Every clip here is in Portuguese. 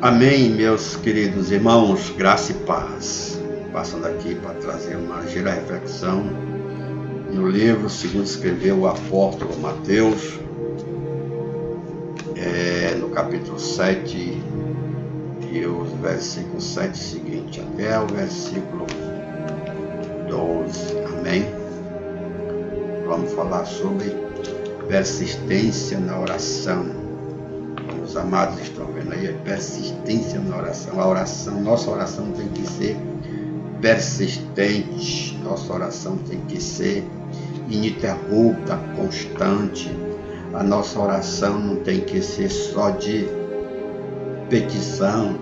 Amém, meus queridos irmãos, graça e paz. Passando aqui para trazer uma ligeira reflexão no livro segundo escreveu o apóstolo Mateus, no capítulo 7, e os versículos 7 seguinte até o versículo 12. Amém? Vamos falar sobre persistência na oração. Os amados estão vendo aí a persistência na oração. Nossa oração tem que ser persistente. Nossa oração tem que ser ininterrupta, constante. A nossa oração não tem que ser só de petição.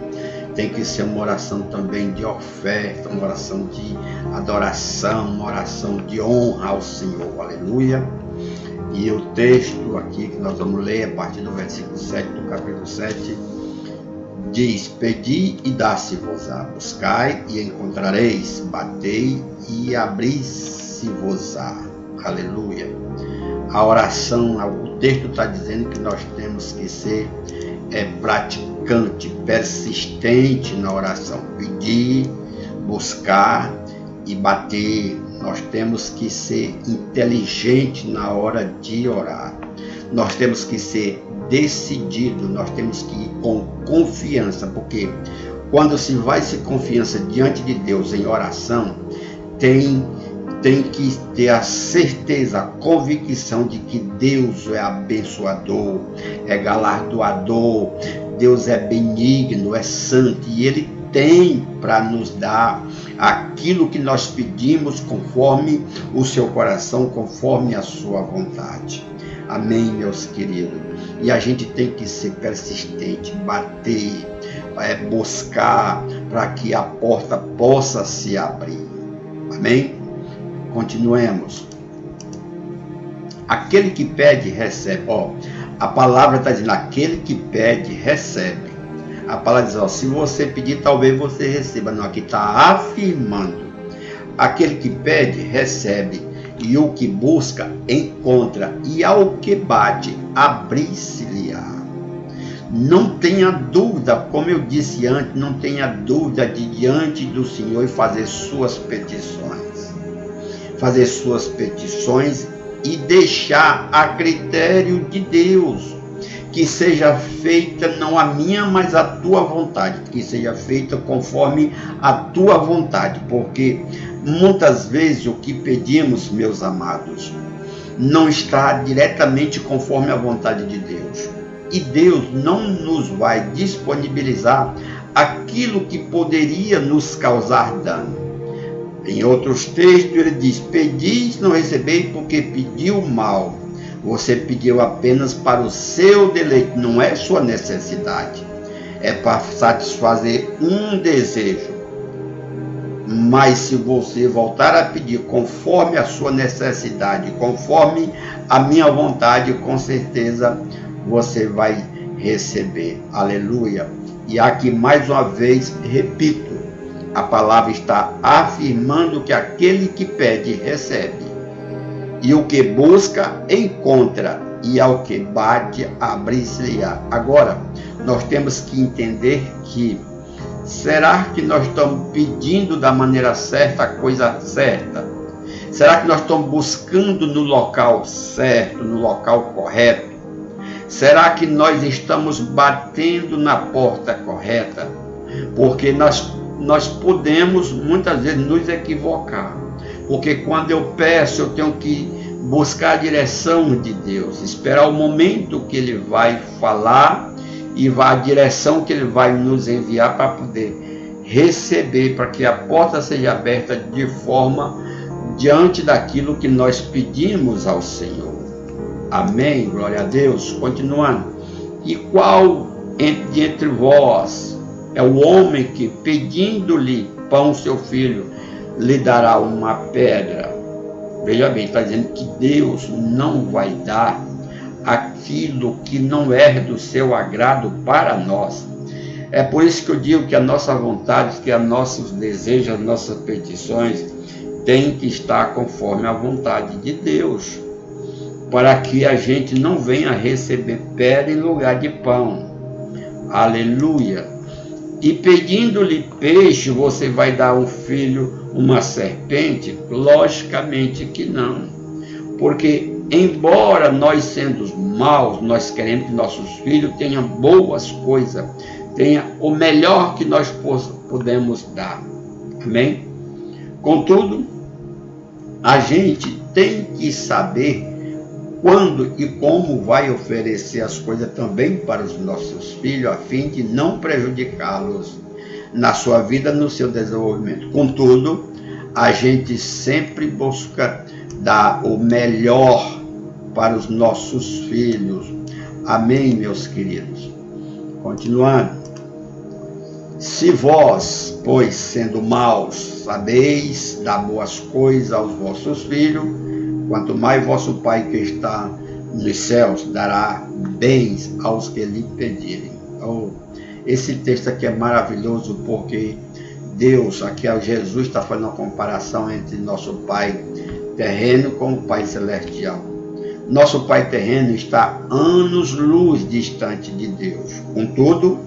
Tem que ser uma oração também de oferta, uma oração de adoração, uma oração de honra ao Senhor. Aleluia. E o texto aqui que nós vamos ler a partir do versículo 7 do capítulo 7 diz: Pedi e dá-se-vos-á, buscai e encontrareis, batei e abri-se-vos-á. Aleluia. A oração, o texto está dizendo que nós temos que ser praticante, persistente na oração. Pedir, buscar e bater. Nós temos que ser inteligente na hora de orar. Nós temos que ser decidido, nós temos que ir com confiança, porque quando se vai se confiança diante de Deus em oração, tem que ter a certeza, a convicção de que Deus é abençoador, é galardoador, Deus é benigno, é santo, e Ele tem para nos dar aquilo que nós pedimos conforme o seu coração, conforme a sua vontade. Amém, meus queridos? E a gente tem que ser persistente, bater, buscar para que a porta possa se abrir. Amém? Continuemos. Aquele que pede, recebe. A palavra está dizendo, aquele que pede, recebe. A palavra diz, se você pedir, talvez você receba. Não, aqui está afirmando. Aquele que pede, recebe. E o que busca, encontra. E ao que bate, abrir-se-lhe-á. Não tenha dúvida, como eu disse antes, não tenha dúvida de diante do Senhor e fazer suas petições. Fazer suas petições e deixar a critério de Deus. Que seja feita não a minha, mas a tua vontade. Que seja feita conforme a tua vontade. Porque muitas vezes o que pedimos, meus amados, não está diretamente conforme a vontade de Deus. E Deus não nos vai disponibilizar aquilo que poderia nos causar dano. Em outros textos ele diz, pedis, não recebeis porque pediu mal. Você pediu apenas para o seu deleite, não é sua necessidade. É para satisfazer um desejo. Mas se você voltar a pedir conforme a sua necessidade, conforme a minha vontade, com certeza você vai receber. Aleluia. E aqui mais uma vez, repito, a palavra está afirmando que aquele que pede, recebe. E o que busca, encontra. E ao que bate, abrir-se-lhe-á. Agora, nós temos que entender que, será que nós estamos pedindo da maneira certa, a coisa certa? Será que nós estamos buscando no local certo, no local correto? Será que nós estamos batendo na porta correta? Porque nós podemos muitas vezes nos equivocar. Porque quando eu peço, eu tenho que buscar a direção de Deus, esperar o momento que Ele vai falar e a direção que Ele vai nos enviar para poder receber, para que a porta seja aberta de forma diante daquilo que nós pedimos ao Senhor. Amém? Glória a Deus. Continuando. E qual entre vós é o homem que, pedindo-lhe pão, seu filho, lhe dará uma pedra? Veja bem, está dizendo que Deus não vai dar aquilo que não é do seu agrado para nós. É por isso que eu digo que a nossa vontade, que os nossos desejos, as nossas petições têm que estar conforme a vontade de Deus, para que a gente não venha receber pedra em lugar de pão. Aleluia! E pedindo-lhe peixe, você vai dar ao filho uma serpente? Logicamente que não. Porque, embora nós sendo maus, nós queremos que nossos filhos tenham boas coisas, tenham o melhor que nós podemos dar. Amém? Contudo, a gente tem que saber quando e como vai oferecer as coisas também para os nossos filhos, a fim de não prejudicá-los na sua vida, no seu desenvolvimento. Contudo, a gente sempre busca dar o melhor para os nossos filhos. Amém, meus queridos? Continuando. Se vós, pois, sendo maus, sabeis dar boas coisas aos vossos filhos, quanto mais vosso Pai que está nos céus dará bens aos que lhe pedirem. Oh, esse texto aqui é maravilhoso porque Deus, aqui Jesus está fazendo uma comparação entre nosso Pai terreno com o Pai celestial. Nosso Pai terreno está anos-luz distante de Deus. Contudo,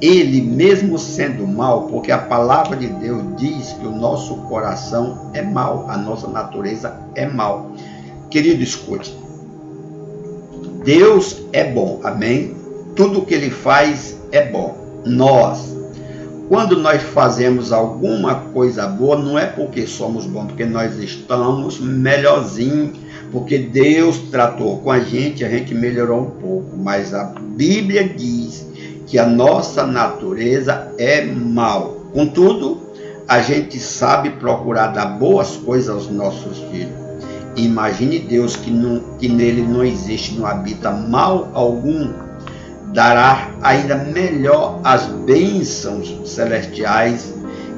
Ele mesmo sendo mau, porque a palavra de Deus diz que o nosso coração é mau, a nossa natureza é mau. Querido, escute. Deus é bom, amém? Tudo que Ele faz é bom. Quando nós fazemos alguma coisa boa, não é porque somos bons, porque nós estamos melhorzinho, porque Deus tratou com a gente melhorou um pouco. Mas a Bíblia diz que a nossa natureza é mal. Contudo, a gente sabe procurar dar boas coisas aos nossos filhos. Imagine Deus que nele não existe, não habita mal algum, dará ainda melhor as bênçãos celestiais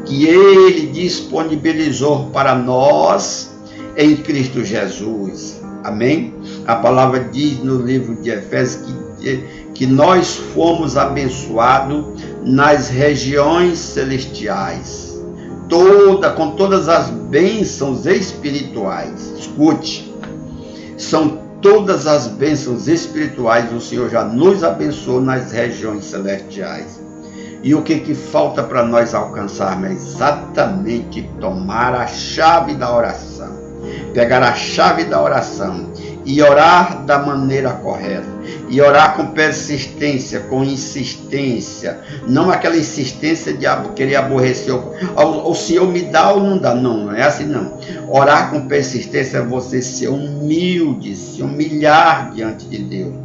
que Ele disponibilizou para nós em Cristo Jesus. Amém? A palavra diz no livro de Efésios que nós fomos abençoados nas regiões celestiais, com todas as bênçãos espirituais. Escute, são todas as bênçãos espirituais, o Senhor já nos abençoou nas regiões celestiais. E o que falta para nós alcançarmos é exatamente tomar a chave da oração, pegar a chave da oração e orar da maneira correta, e orar com persistência, com insistência, não aquela insistência de querer aborrecer, o Senhor me dá ou não dá, não é assim não. Orar com persistência é você ser humilde, se humilhar diante de Deus.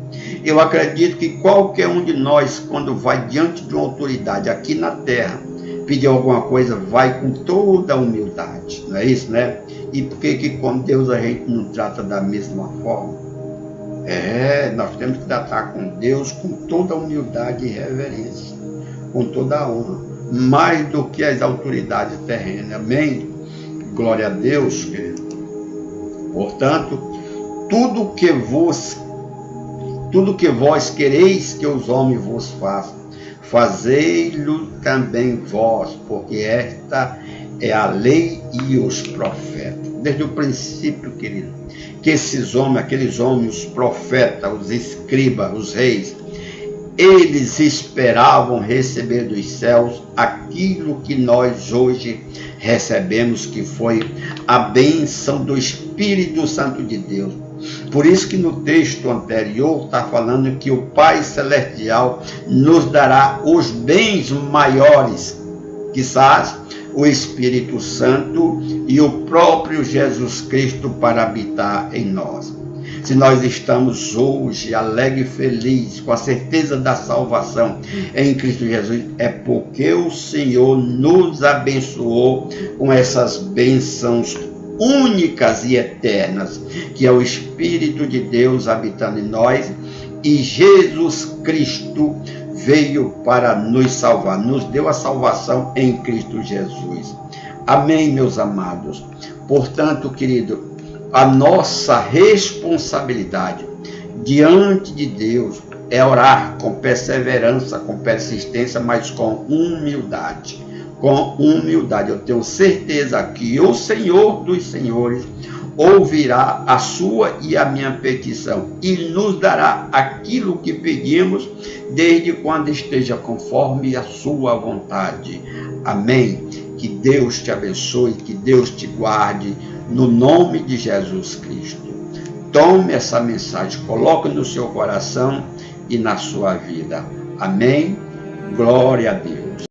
Eu acredito que qualquer um de nós, quando vai diante de uma autoridade aqui na terra, pedir alguma coisa, vai com toda a humildade, não é isso, né? E por que com Deus a gente não trata da mesma forma? Nós temos que tratar com Deus com toda a humildade e reverência, com toda a honra, mais do que as autoridades terrenas. Amém? Glória a Deus, querido. Portanto, tudo que vós quereis que os homens vos façam, fazei-lo também vós, porque esta é a lei e os profetas. Desde o princípio, querido, que esses homens, aqueles homens, os profetas, os escribas, os reis, eles esperavam receber dos céus aquilo que nós hoje recebemos, que foi a bênção do Espírito Santo de Deus. Por isso que no texto anterior está falando que o Pai Celestial nos dará os bens maiores, quizás o Espírito Santo e o próprio Jesus Cristo para habitar em nós. Se nós estamos hoje alegre e felizes, com a certeza da salvação em Cristo Jesus, é porque o Senhor nos abençoou com essas bênçãos únicas e eternas, que é o Espírito de Deus habitando em nós, e Jesus Cristo veio para nos salvar, nos deu a salvação em Cristo Jesus. Amém, meus amados? Portanto, querido, a nossa responsabilidade diante de Deus é orar com perseverança, com persistência, mas com humildade. Com humildade. Eu tenho certeza que o Senhor dos Senhores, ouvirá a sua e a minha petição e nos dará aquilo que pedimos, desde quando esteja conforme a sua vontade. Amém. Que Deus te abençoe, que Deus te guarde, no nome de Jesus Cristo. Tome essa mensagem, coloque no seu coração e na sua vida. Amém. Glória a Deus.